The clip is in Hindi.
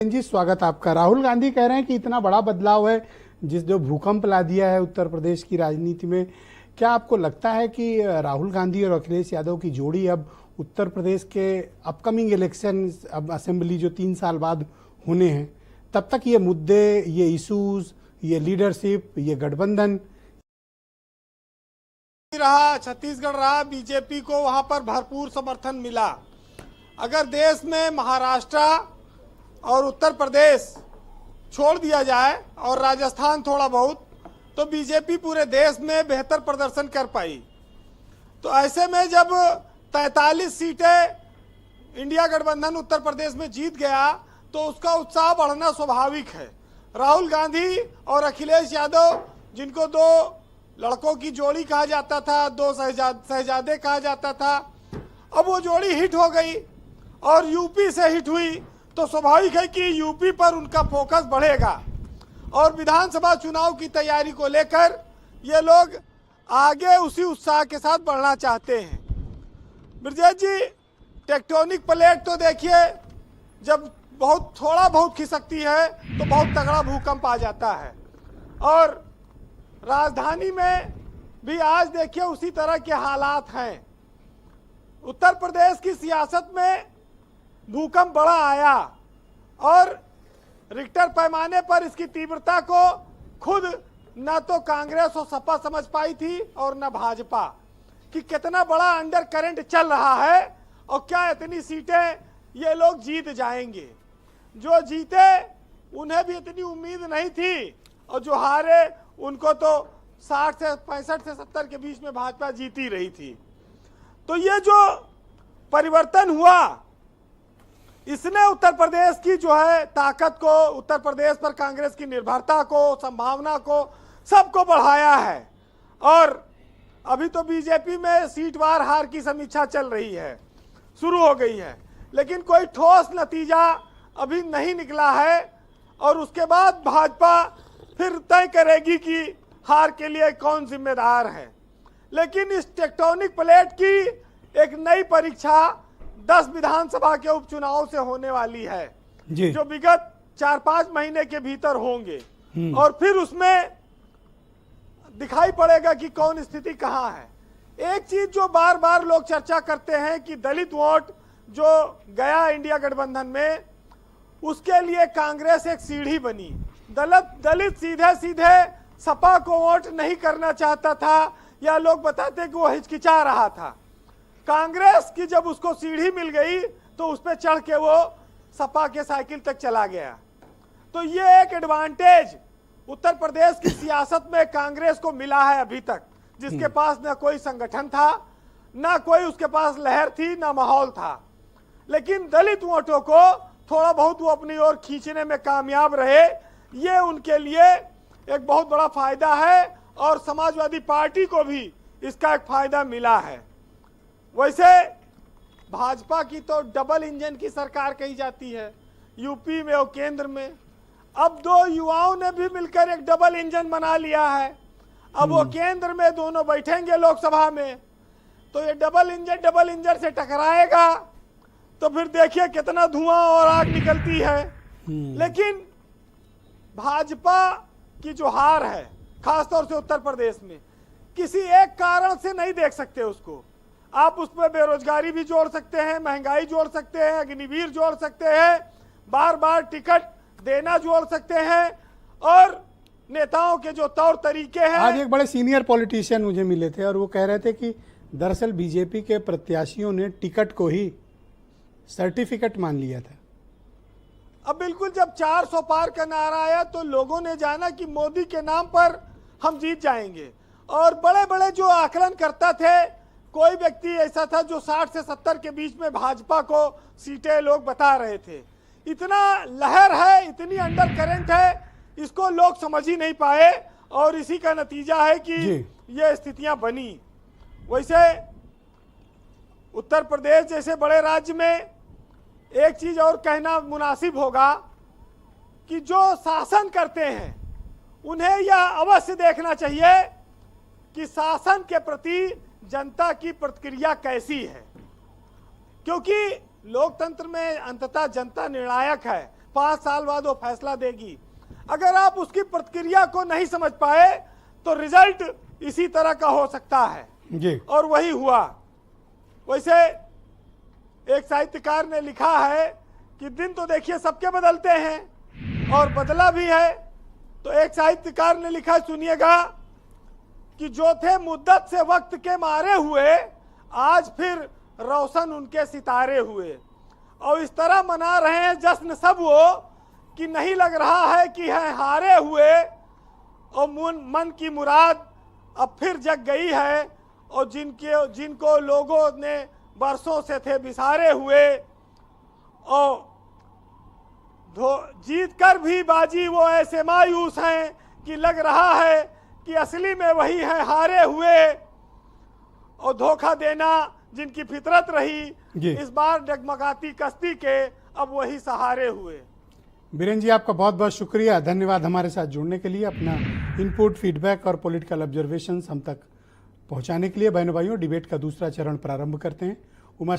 जी स्वागत आपका। राहुल गांधी कह रहे हैं कि इतना बड़ा बदलाव है जो भूकंप ला दिया है उत्तर प्रदेश की राजनीति में। क्या आपको लगता है कि राहुल गांधी और अखिलेश यादव की जोड़ी अब उत्तर प्रदेश के अपकमिंग इलेक्शन, अब असेंबली जो 3 साल बाद होने हैं, तब तक ये मुद्दे, ये इश्यूज, ये लीडरशिप, ये गठबंधन रहा, छत्तीसगढ़ रहा, बीजेपी को वहां पर भरपूर समर्थन मिला। अगर देश में महाराष्ट्र और उत्तर प्रदेश छोड़ दिया जाए और राजस्थान थोड़ा बहुत, तो बीजेपी पूरे देश में बेहतर प्रदर्शन कर पाई। तो ऐसे में जब 43 सीटें इंडिया गठबंधन उत्तर प्रदेश में जीत गया तो उसका उत्साह बढ़ना स्वाभाविक है। राहुल गांधी और अखिलेश यादव, जिनको दो लड़कों की जोड़ी कहा जाता था, दो शहजादे कहा जाता था, अब वो जोड़ी हिट हो गई और यूपी से हिट हुई, तो स्वाभाविक है कि यूपी पर उनका फोकस बढ़ेगा और विधानसभा चुनाव की तैयारी को लेकर ये लोग आगे उसी उत्साह के साथ बढ़ना चाहते हैं। ब्रजेश जी, टेक्टोनिक प्लेट तो देखिए, जब थोड़ा बहुत खिसकती है तो बहुत तगड़ा भूकंप आ जाता है। और राजधानी में भी आज देखिए उसी तरह के हालात हैं। उत्तर प्रदेश की सियासत में भूकंप बड़ा आया और रिक्टर पैमाने पर इसकी तीव्रता को खुद न तो कांग्रेस और सपा समझ पाई थी और न भाजपा, कि कितना बड़ा अंडर करंट चल रहा है और क्या इतनी सीटें ये लोग जीत जाएंगे। जो जीते उन्हें भी इतनी उम्मीद नहीं थी और जो हारे उनको तो 60 से 65 से 70 के बीच में भाजपा जीती रही थी। तो ये जो परिवर्तन हुआ, इसने उत्तर प्रदेश की जो है ताकत को, उत्तर प्रदेश पर कांग्रेस की निर्भरता को, संभावना को, सबको बढ़ाया है। और अभी तो बीजेपी में सीटवार हार की समीक्षा चल रही है, शुरू हो गई है, लेकिन कोई ठोस नतीजा अभी नहीं निकला है। और उसके बाद भाजपा फिर तय करेगी कि हार के लिए कौन जिम्मेदार है। लेकिन इस टेक्टोनिक प्लेट की एक नई परीक्षा 10 विधानसभा के उपचुनाव से होने वाली है, जो विगत 4-5 महीने के भीतर होंगे और फिर उसमें दिखाई पड़ेगा कि कौन स्थिति कहां है। एक चीज जो बार बार लोग चर्चा करते हैं कि दलित वोट जो गया इंडिया गठबंधन में, उसके लिए कांग्रेस एक सीढ़ी बनी। दलित सीधे सीधे सपा को वोट नहीं करना चाहता था, या लोग बताते कि वो हिचकिचा रहा था। कांग्रेस की जब उसको सीढ़ी मिल गई तो उस पर चढ़ के वो सपा के साइकिल तक चला गया। तो ये एक एडवांटेज उत्तर प्रदेश की सियासत में कांग्रेस को मिला है अभी तक, जिसके पास न कोई संगठन था, ना कोई उसके पास लहर थी, ना माहौल था। लेकिन दलित वोटों को थोड़ा बहुत वो अपनी ओर खींचने में कामयाब रहे, ये उनके लिए एक बहुत बड़ा फायदा है और समाजवादी पार्टी को भी इसका एक फायदा मिला है। वैसे भाजपा की तो डबल इंजन की सरकार कही जाती है, यूपी में और केंद्र में। अब दो युवाओं ने भी मिलकर एक डबल इंजन बना लिया है। अब वो केंद्र में दोनों बैठेंगे लोकसभा में, तो ये डबल इंजन से टकराएगा तो फिर देखिए कितना धुआं और आग निकलती है। लेकिन भाजपा की जो हार है, खासतौर से उत्तर प्रदेश में, किसी एक कारण से नहीं देख सकते उसको। आप उस पर बेरोजगारी भी जोड़ सकते हैं, महंगाई जोड़ सकते हैं, अग्निवीर जोड़ सकते हैं, बार बार टिकट देना जोड़ सकते हैं, और नेताओं के जो तौर तरीके हैं। आज एक बड़े सीनियर पॉलिटिशियन मुझे मिले थे और वो कह रहे थे कि दरअसल बीजेपी के प्रत्याशियों ने टिकट को ही सर्टिफिकेट मान लिया था। अब बिल्कुल जब 400 पार का नारा आया तो लोगों ने जाना कि मोदी के नाम पर हम जीत जाएंगे। और बड़े बड़े जो आकलन करता थे, कोई व्यक्ति ऐसा था जो 60 से 70 के बीच में भाजपा को सीटें लोग बता रहे थे। इतना लहर है, इतनी अंडर करंट है, इसको लोग समझ ही नहीं पाए और इसी का नतीजा है कि ये स्थितियां बनी। वैसे उत्तर प्रदेश जैसे बड़े राज्य में एक चीज और कहना मुनासिब होगा कि जो शासन करते हैं उन्हें यह अवश्य देखना चाहिए कि शासन के प्रति जनता की प्रतिक्रिया कैसी है, क्योंकि लोकतंत्र में अंततः जनता निर्णायक है। 5 साल बाद वो फैसला देगी। अगर आप उसकी प्रतिक्रिया को नहीं समझ पाए तो रिजल्ट इसी तरह का हो सकता है जी। और वही हुआ। वैसे एक साहित्यकार ने लिखा है कि दिन तो देखिए सबके बदलते हैं और बदला भी है। तो एक साहित्यकार ने लिखा, सुनिएगा, कि जो थे मुद्दत से वक्त के मारे हुए आज फिर रोशन उनके सितारे हुए। और इस तरह मना रहे हैं जश्न सब वो कि नहीं लग रहा है कि हैं हारे हुए, और मन की मुराद अब फिर जग गई है। और जिनको लोगों ने बरसों से थे बिसारे हुए, और जीत कर भी बाजी वो ऐसे मायूस हैं कि लग रहा है कि असली में वही है हारे हुए। और धोखा देना जिनकी फितरत रही इस बार डगमगाती कश्ती के अब वही सहारे हुए। बीरेन जी, आपका बहुत बहुत शुक्रिया, धन्यवाद हमारे साथ जुड़ने के लिए, अपना इनपुट, फीडबैक और पॉलिटिकल ऑब्जर्वेशंस हम तक पहुंचाने के लिए। बहनों भाइयों, डिबेट का दूसरा चरण प्रारंभ करते हैं। उमा